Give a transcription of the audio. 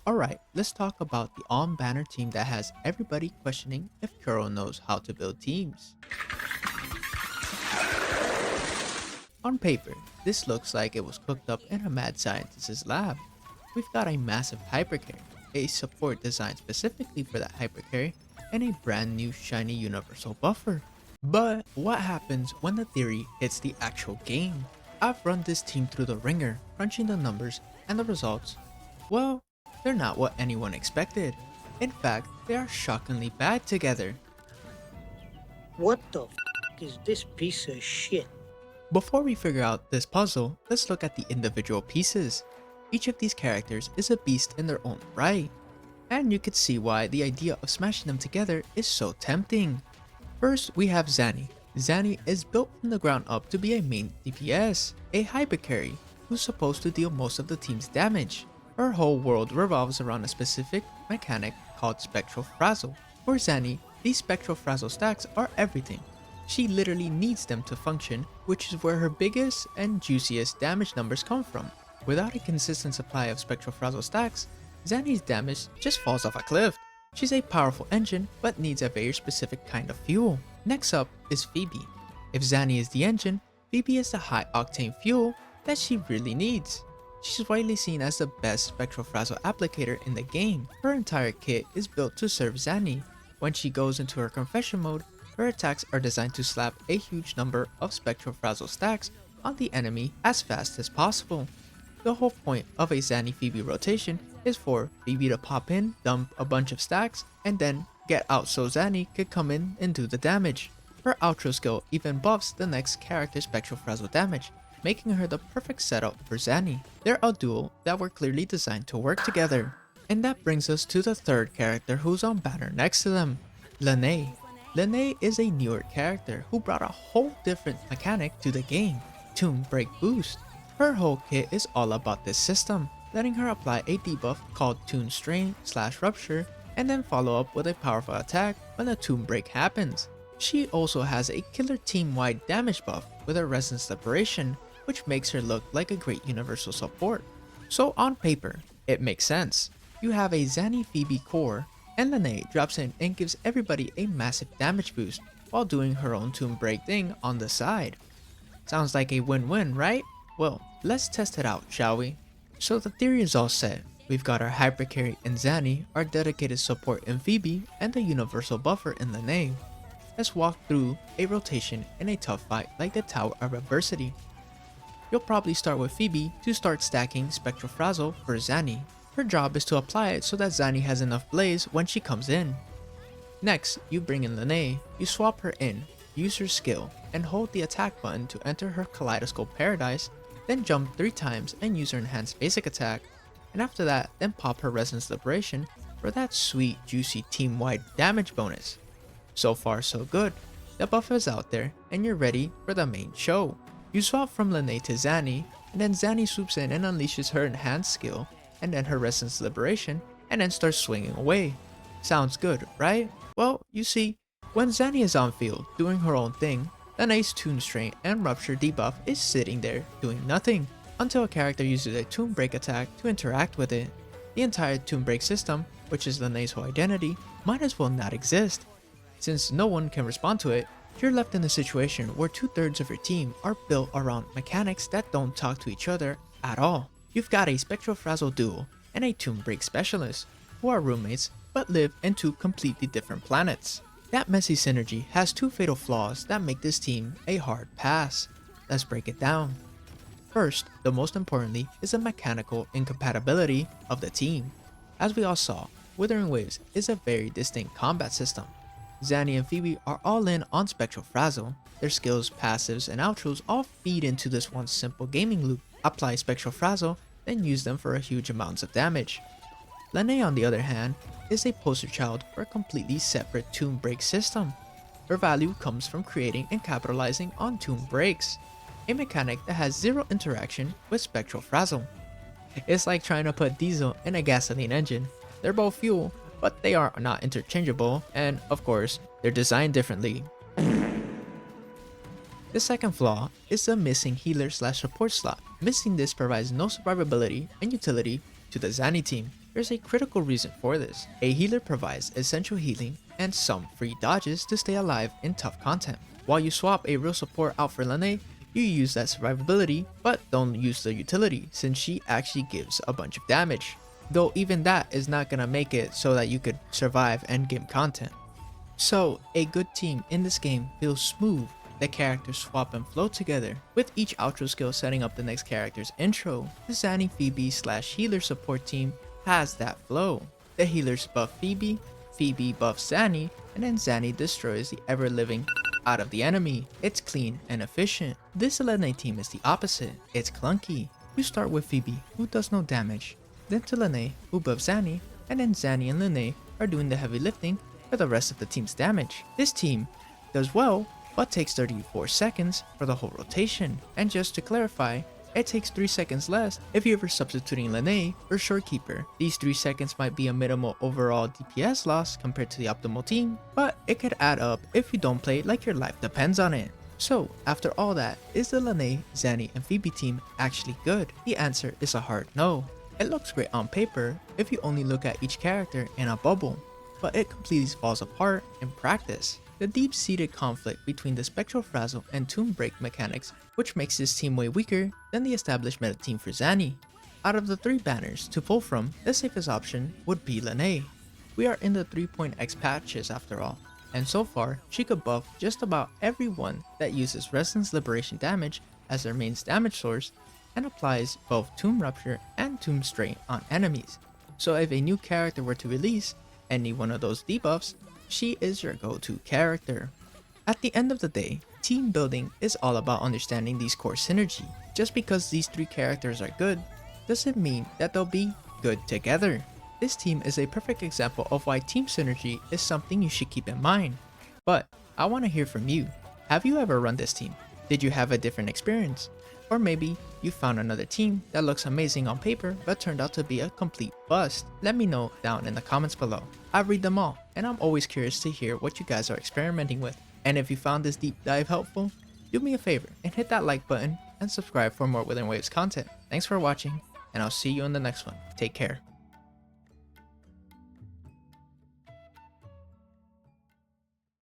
Alright, let's talk about the on-banner team that has everybody questioning if Kuro knows how to build teams. On paper, this looks like it was cooked up in a mad scientist's lab. We've got a massive hypercarry, a support designed specifically for that hypercarry, and a brand new shiny universal buffer. But what happens when the theory hits the actual game? I've run this team through the ringer, crunching the numbers, and the results, well, they're not what anyone expected. In fact, they are shockingly bad together. What the is this piece of shit? Before we figure out this puzzle, let's look at the individual pieces. Each of these characters is a beast in their own right, and you could see why the idea of smashing them together is so tempting. First, we have Zani. Zani is built from the ground up to be a main DPS, a hypercarry, who's supposed to deal most of the team's damage. Her whole world revolves around a specific mechanic called Spectral Frazzle. For Zani, these Spectral Frazzle stacks are everything. She literally needs them to function, which is where her biggest and juiciest damage numbers come from. Without a consistent supply of Spectral Frazzle stacks, Zani's damage just falls off a cliff. She's a powerful engine, but needs a very specific kind of fuel. Next up is Phoebe. If Zani is the engine, Phoebe is the high octane fuel that she really needs. She's widely seen as the best Spectral Frazzle applicator in the game. Her entire kit is built to serve Zani. When she goes into her confession mode, her attacks are designed to slap a huge number of Spectral Frazzle stacks on the enemy as fast as possible. The whole point of a Zani Phoebe rotation is for Phoebe to pop in, dump a bunch of stacks, and then get out so Zani could come in and do the damage. Her outro skill even buffs the next character's Spectral Frazzle damage, making her the perfect setup for Zani. They're a duo that were clearly designed to work together. And that brings us to the third character who's on banner next to them, Lynae. Lynae is a newer character who brought a whole different mechanic to the game, Tomb Break Boost. Her whole kit is all about this system, letting her apply a debuff called Tomb Strain/Rupture and then follow up with a powerful attack when a Tomb Break happens. She also has a killer team-wide damage buff with her Resonance Liberation, which makes her look like a great universal support. So on paper, it makes sense. You have a Zani Phoebe core, and Lynae drops in and gives everybody a massive damage boost while doing her own Tomb Break thing on the side. Sounds like a win-win, right? Well, let's test it out, shall we? So the theory is all set. We've got our hypercarry in Zani, our dedicated support in Phoebe, and the universal buffer in Lynae. Let's walk through a rotation in a tough fight like the Tower of Adversity. You'll probably start with Phoebe to start stacking Spectral Frazzle for Zani. Her job is to apply it so that Zani has enough blaze when she comes in. Next, you bring in Lynae, you swap her in, use her skill, and hold the attack button to enter her Kaleidoscope Paradise, then jump 3 times and use her enhanced basic attack, and after that, then pop her Resonance Liberation for that sweet juicy team-wide damage bonus. So far so good, the buff is out there and you're ready for the main show. You swap from Lynae to Zani, and then Zani swoops in and unleashes her enhanced skill, and then her Resonance Liberation, and then starts swinging away. Sounds good, right? Well, you see, when Zani is on field doing her own thing, Lynae's Tomb Strain and Rupture debuff is sitting there doing nothing, until a character uses a Tomb Break attack to interact with it. The entire Tomb Break system, which is Lynae's whole identity, might as well not exist. Since no one can respond to it, you're left in a situation where 2/3 of your team are built around mechanics that don't talk to each other at all. You've got a Spectral Frazzle duo and a Tomb Break specialist, who are roommates but live in 2 completely different planets. That messy synergy has 2 fatal flaws that make this team a hard pass. Let's break it down. First, the most importantly, is the mechanical incompatibility of the team. As we all saw, Wuthering Waves is a very distinct combat system. Zani and Phoebe are all in on Spectral Frazzle. Their skills, passives, and outros all feed into this one simple gaming loop. Apply Spectral Frazzle, then use them for a huge amounts of damage. Lynae, on the other hand, is a poster child for a completely separate Tomb Break system. Her value comes from creating and capitalizing on Tomb Breaks, a mechanic that has zero interaction with Spectral Frazzle. It's like trying to put diesel in a gasoline engine. They're both fuel, but they are not interchangeable, and of course, they're designed differently. The second flaw is the missing healer/support slot. Missing this provides no survivability and utility to the Zani team. there's a critical reason for this. A healer provides essential healing and some free dodges to stay alive in tough content. While you swap a real support out for Lynae, you use that survivability, but don't use the utility since she actually gives a bunch of damage. Though even that is not gonna make it so that you could survive endgame content. So a good team in this game feels smooth. The characters swap and flow together, with each outro skill setting up the next character's intro. The Zani Phoebe / healer support team has that flow. The healers buff Phoebe, Phoebe buffs Zani, and then Zani destroys the ever-living out of the enemy. It's clean and efficient. This Lynae team is the opposite. It's clunky. You start with Phoebe, who does no damage, then to Lynae, who buffs Zani, and then Zani and Lynae are doing the heavy lifting for the rest of the team's damage. This team does well, but takes 34 seconds for the whole rotation. And just to clarify, it takes 3 seconds less if you're ever substituting Lynae or Shorekeeper. These 3 seconds might be a minimal overall DPS loss compared to the optimal team, but it could add up if you don't play like your life depends on it. So after all that, is the Lynae, Zani, and Phoebe team actually good? The answer is a hard no. It looks great on paper if you only look at each character in a bubble, but it completely falls apart in practice. The deep-seated conflict between the Spectral Frazzle and Tomb Break mechanics, which makes this team way weaker than the established meta team for Zani. Out of the 3 banners to pull from, the safest option would be Lynae. We are in the 3.x patches after all, and so far she could buff just about everyone that uses Resonance Liberation damage as their main damage source and applies both Tomb Rupture and Tomb Strain on enemies. So if a new character were to release any one of those debuffs, she is your go-to character. At the end of the day, team building is all about understanding these core synergy. Just because these 3 characters are good, doesn't mean that they'll be good together. This team is a perfect example of why team synergy is something you should keep in mind. But I want to hear from you. Have you ever run this team? Did you have a different experience? Or maybe you found another team that looks amazing on paper but turned out to be a complete bust. Let me know down in the comments below. I read them all, and I'm always curious to hear what you guys are experimenting with. And if you found this deep dive helpful, do me a favor and hit that like button and subscribe for more Wuthering Waves content. Thanks for watching, and I'll see you in the next one. Take care.